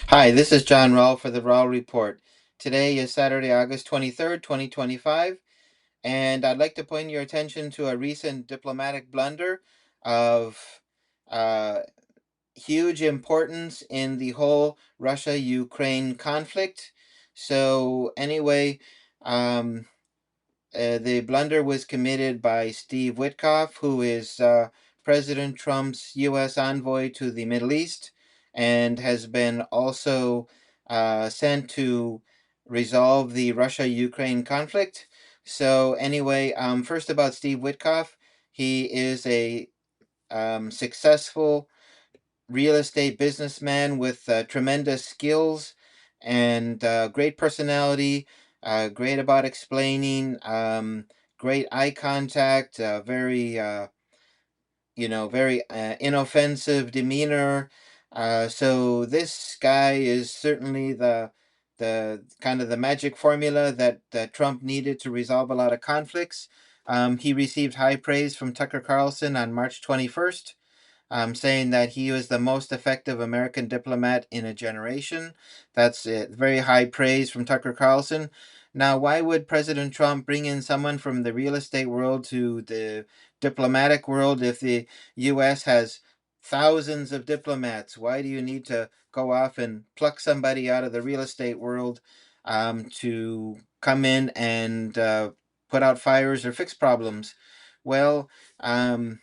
Hi, this is John Rowell for the Rowell Report. Today is Saturday, August 23rd, 2025, and I'd like to point your attention to a recent diplomatic blunder of uh, huge importance in the whole Russia Ukraine conflict. So, anyway, um, the blunder was committed by Steve Witkoff, who is President Trump's U.S. envoy to the Middle East and has been also sent to resolve the Russia Ukraine conflict. So, anyway, first about Steve Witkoff, he is a successful real estate businessman with tremendous skills and great personality, great about explaining, great eye contact, very inoffensive demeanor. So this guy is certainly the kind of the magic formula that Trump needed to resolve a lot of conflicts. He received high praise from Tucker Carlson on March 21st, saying that he was the most effective American diplomat in a generation. That's it. Very high praise from Tucker Carlson. Now, why would President Trump bring in someone from the real estate world to the diplomatic world if the U.S. has thousands of diplomats? Why do you need to go off and pluck somebody out of the real estate world to come in and put out fires or fix problems? Well, a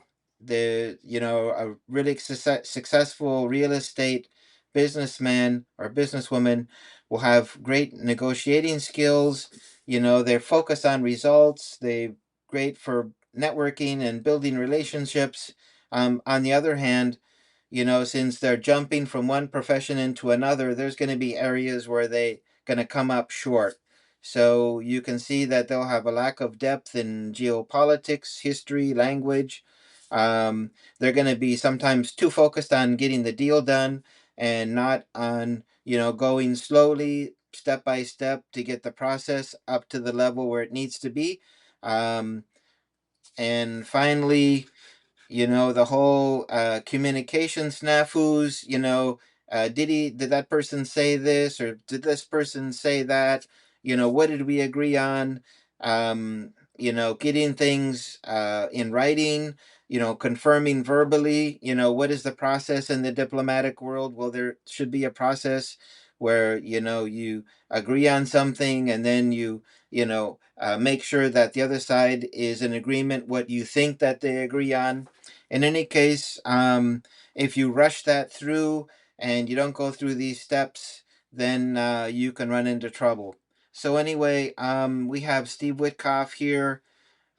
really successful real estate businessman or businesswoman will have great negotiating skills. They're focused on results. They great for networking and building relationships. On the other hand, since they're jumping from one profession into another, there's going to be areas where they going to come up short. So you can see that they'll have a lack of depth in geopolitics, history, language. They're going to be sometimes too focused on getting the deal done and not on, going slowly, step by step to get the process up to the level where it needs to be. Um, and finally, the whole communication snafus. Did that person say this or did this person say that? What did we agree on? Getting things in writing, confirming verbally. What is the process in the diplomatic world? Well, there should be a process where you agree on something and then make sure that the other side is in agreement what you think that they agree on. In any case, if you rush that through and you don't go through these steps, then you can run into trouble. So anyway, we have Steve Witkoff here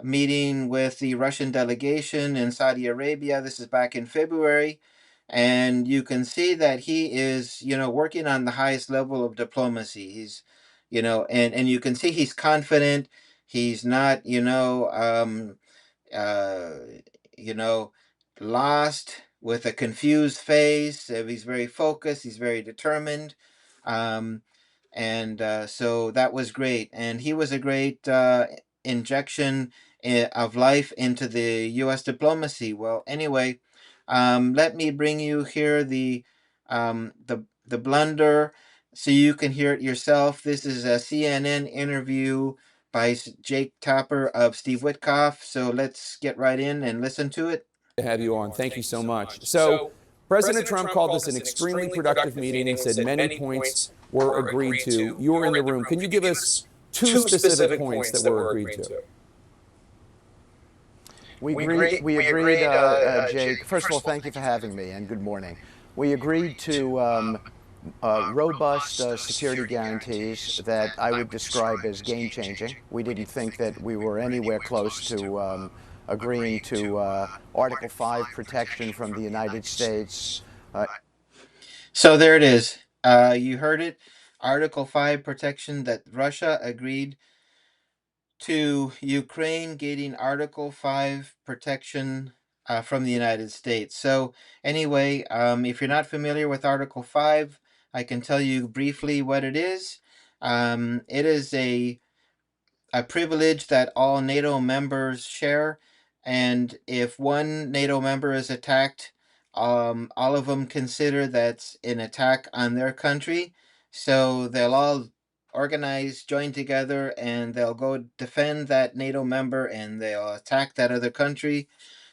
meeting with the Russian delegation in Saudi Arabia. This is back in February. And you can see that he is, working on the highest level of diplomacy. He's, and you can see he's confident. He's not, uh, you know, lost with a confused face. He's very focused. He's very determined. Um, and so that was great. And he was a great injection of life into the U.S. diplomacy. Well, anyway, let me bring you here the blunder so you can hear it yourself. This is a CNN interview by Jake Tapper of Steve Witkoff. So let's get right in and listen to it. To have you on. Thank you so much. So, President Trump called this an extremely productive meeting, said many points were agreed to. You were in the room. Can you give us two specific points that were agreed to? We agreed, Jake. First of all, thank you for having me, and good morning. We agreed to robust security guarantees that I would describe as game-changing. We didn't think that we were anywhere close to agreeing to Article 5 protection from the United States. So there it is. You heard it. Article 5 protection that Russia agreed to Ukraine getting Article 5 protection from the United States. So, anyway, if you're not familiar with Article 5, I can tell you briefly what it is. It is a privilege that all NATO members share. And if one NATO member is attacked all of them consider that's an attack on their country. So they'll all organize, join together, and they'll go defend that NATO member and they'll attack that other country.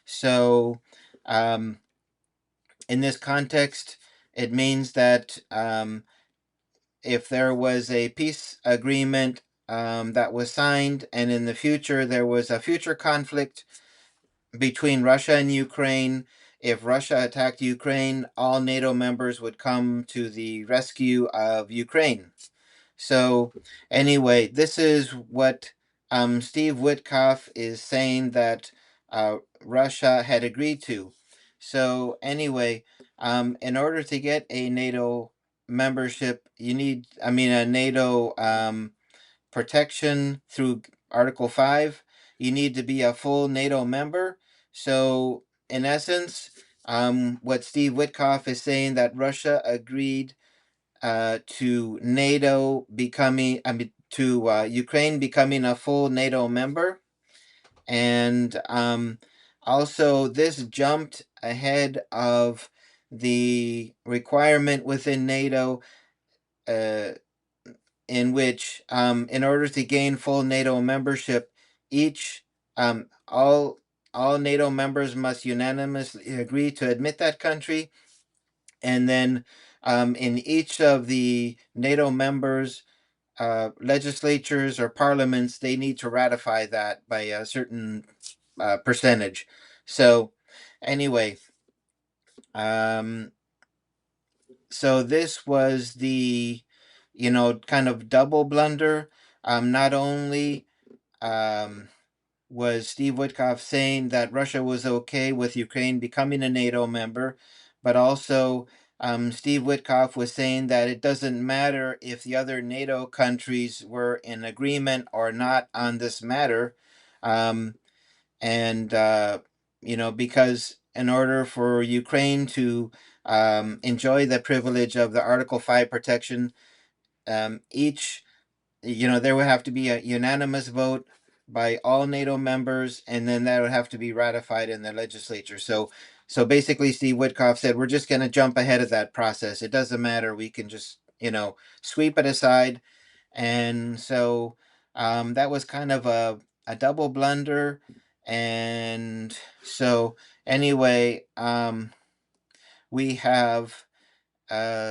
So, um, in this context, it means that if there was a peace agreement that was signed, and in the future there was a future conflict between Russia and Ukraine, if Russia attacked Ukraine, all NATO members would come to the rescue of Ukraine. So, anyway, this is what Steve Witkoff is saying that Russia had agreed to. So, anyway, in order to get a NATO membership, you need, a NATO protection through Article 5, you need to be a full NATO member. So, in essence, what Steve Witkoff is saying that Russia agreed to NATO becoming, to Ukraine becoming a full NATO member. And also, this jumped ahead of the requirement within NATO uh, in which, in order to gain full NATO membership, each all NATO members must unanimously agree to admit that country, and then in each of the NATO members' legislatures or parliaments, they need to ratify that by a certain percentage. So, anyway, um, so this was the, kind of double blunder. Not only um, was Steve Witkoff saying that Russia was okay with Ukraine becoming a NATO member, but also Steve Witkoff was saying that it doesn't matter if the other NATO countries were in agreement or not on this matter. Um, and, because in order for Ukraine to enjoy the privilege of the Article 5 protection, each there would have to be a unanimous vote by all NATO members, and then that would have to be ratified in the legislature. So basically, Steve Witkoff said, we're just going to jump ahead of that process. It doesn't matter. We can just, sweep it aside. And so that was kind of a double blunder. And so, anyway, we have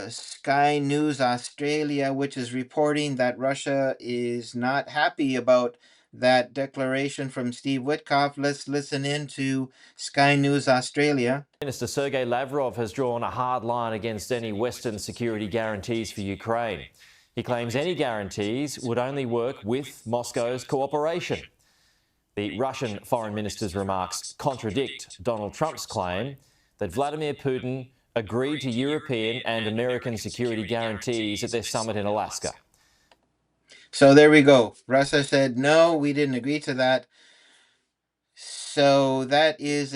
Sky News Australia, which is reporting that Russia is not happy about that declaration from Steve Witkoff. Let's listen in to Sky News Australia. Minister Sergei Lavrov has drawn a hard line against any Western security guarantees for Ukraine. He claims any guarantees would only work with Moscow's cooperation. The Russian foreign minister's remarks contradict Donald Trump's claim that Vladimir Putin agreed to European and American security guarantees at their summit in Alaska. So there we go. Russia said, no, we didn't agree to that. So that is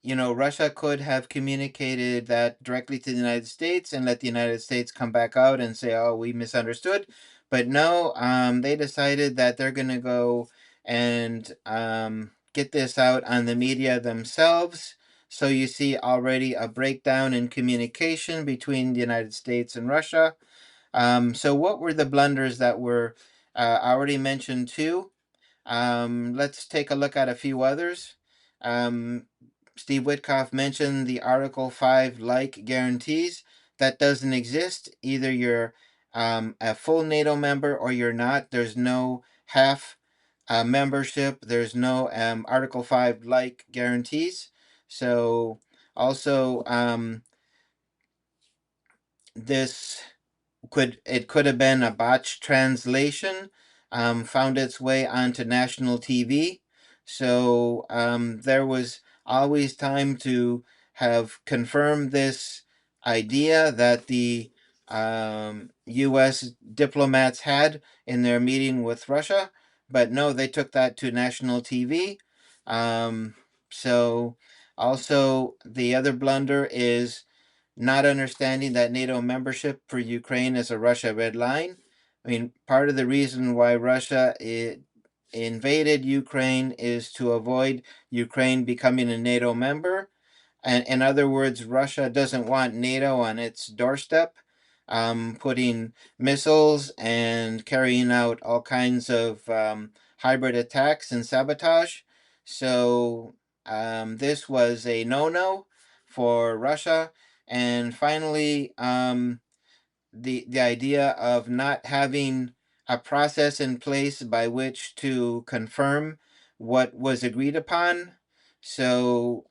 Russia could have communicated that directly to the United States and let the United States come back out and say, oh, we misunderstood. But no, they decided that they're going to go and get this out on the media themselves. So you see already a breakdown in communication between the United States and Russia. So what were the blunders that were already mentioned too? Let's take a look at a few others. Um, Steve Witkoff mentioned the Article 5 like guarantees. That doesn't exist. Either you're a full NATO member or you're not. There's no half membership. There's no Article 5 like guarantees. So, also, this could have been a botched translation, found its way onto national TV. So there was always time to have confirmed this idea that the U.S. diplomats had in their meeting with Russia, but no, they took that to national TV. So also the other blunder is not understanding that NATO membership for Ukraine is a Russia red line. I mean, part of the reason why Russia invaded Ukraine is to avoid Ukraine becoming a NATO member. And in other words, Russia doesn't want NATO on its doorstep, putting missiles and carrying out all kinds of hybrid attacks and sabotage. So this was a no-no for Russia. And finally, the idea of not having a process in place by which to confirm what was agreed upon. So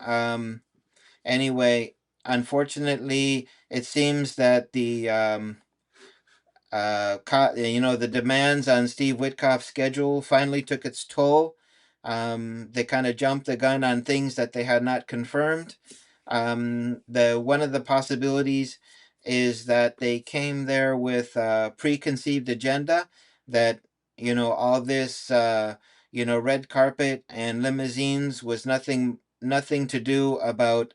anyway, unfortunately, it seems that the demands on Steve Witkoff's schedule finally took its toll. They kind of jumped the gun on things that they had not confirmed. The one of the possibilities is that they came there with a preconceived agenda that all this red carpet and limousines was nothing to do about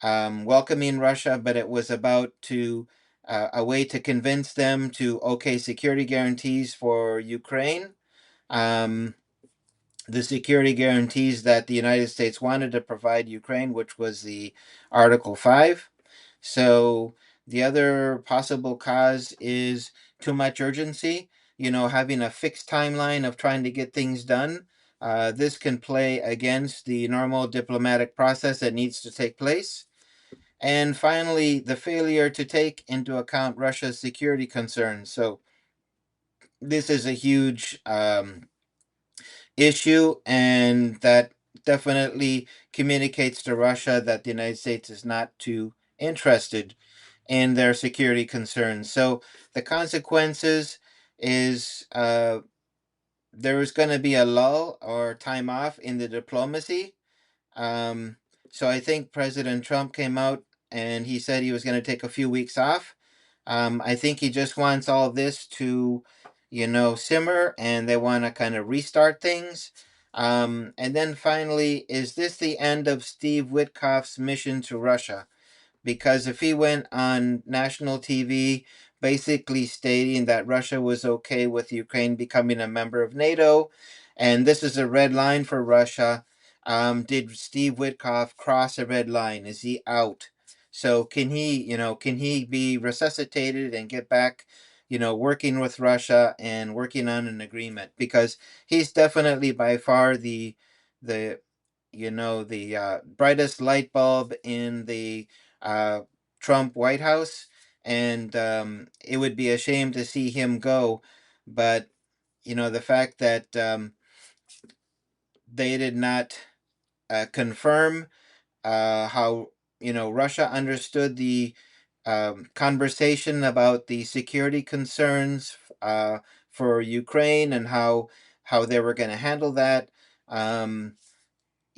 welcoming Russia, but it was about to a way to convince them to okay security guarantees for Ukraine. Um, the security guarantees that the United States wanted to provide Ukraine, which was the Article 5. So the other possible cause is too much urgency, having a fixed timeline of trying to get things done. This can play against the normal diplomatic process that needs to take place. And finally, the failure to take into account Russia's security concerns. So this is a huge issue, and that definitely communicates to Russia that the United States is not too interested in their security concerns. So the consequences is there is going to be a lull or time off in the diplomacy. um, so I think President Trump came out and he said he was going to take a few weeks off. I think he just wants all of this to, simmer, and they want to kind of restart things. And then finally, is this the end of Steve Witkoff's mission to Russia? Because if he went on national TV basically stating that Russia was okay with Ukraine becoming a member of NATO, and this is a red line for Russia, did Steve Witkoff cross a red line? Is he out? So can he be resuscitated and get back, working with Russia and working on an agreement? Because he's definitely by far the brightest light bulb in the uh, Trump White House, and it would be a shame to see him go. But the fact that they did not confirm how Russia understood the conversation about the security concerns for Ukraine and how they were going to handle that. Um,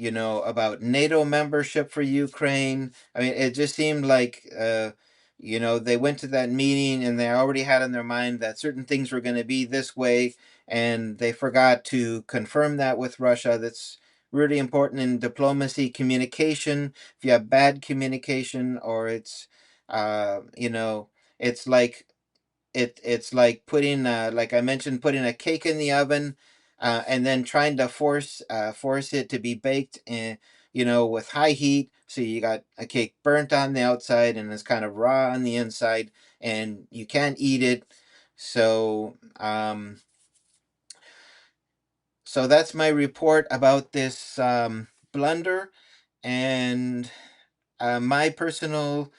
about NATO membership for Ukraine. I mean, it just seemed like, they went to that meeting and they already had in their mind that certain things were going to be this way, and they forgot to confirm that with Russia. That's really important in diplomacy, communication. If you have bad communication, or it's like it's like putting like I mentioned, putting a cake in the oven, and then trying to force it to be baked in, with high heat. So you got a cake burnt on the outside and it's kind of raw on the inside, and you can't eat it. So that's my report about this blunder, and my personal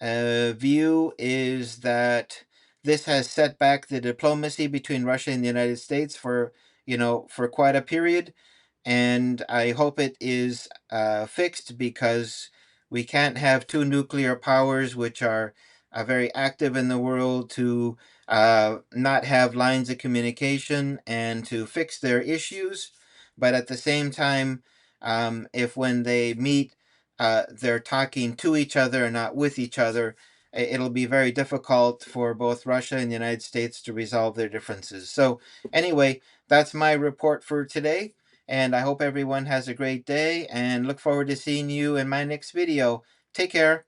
view is that this has set back the diplomacy between Russia and the United States for quite a period, and I hope it is fixed, because we can't have two nuclear powers which are very active in the world to not have lines of communication and to fix their issues, but at the same time, if when they meet they're talking to each other and not with each other, it'll be very difficult for both Russia and the United States to resolve their differences. So, anyway, that's my report for today. And I hope everyone has a great day and look forward to seeing you in my next video. Take care.